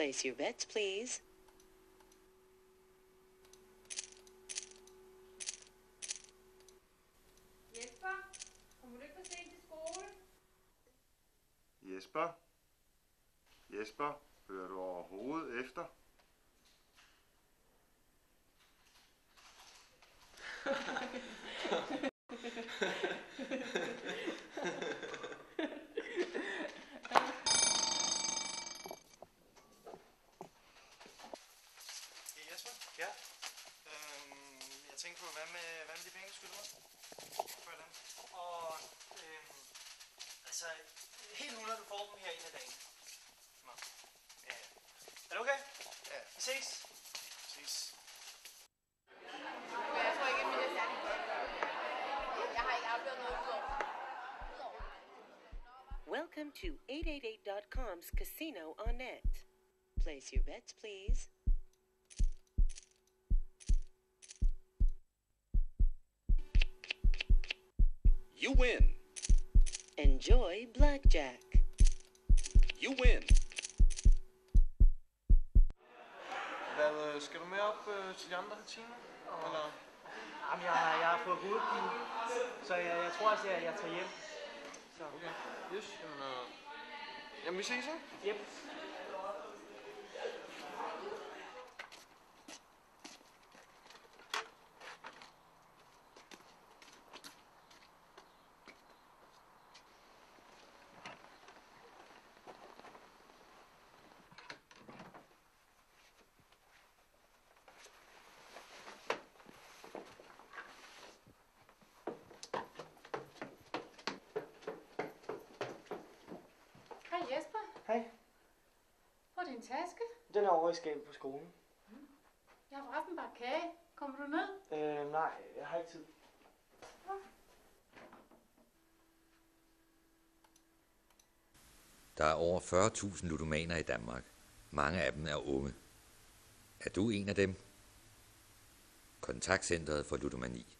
Place your bets, please. Jesper, kommer du ikke for sent til skole? Jesper? Jesper, hører du overhovedet efter? Jesper? Ja? Jeg tænkte på, hvad med de penge, du skylder mig? Og, altså, helt 100, du får dem her en af dagen. Nå. Ja. Er det okay? Ja. Vi ses. Ses. Jeg tror ikke, at min er særlig godt. Jeg har ikke afgjort noget udover. Welcome to 888.com's Casino on Net. Place your bets, please. You win. Enjoy blackjack. You win. Hvad, skal du med op til de andre timer? Eller? Jamen, jeg har fået hovedpine, så jeg tror altså, at jeg tager hjem. Så. Okay, yes. Jamen, vi ses, ikke? Yep. Hej Jesper, Hej. hvor er din taske? Den er over i skabet på skolen. Jeg har forresten bare kage. Kommer du ned? Nej, jeg har ikke tid. Der er over 40.000 ludomaner i Danmark. Mange af dem er unge. Er du en af dem? Kontaktcentret for ludomani.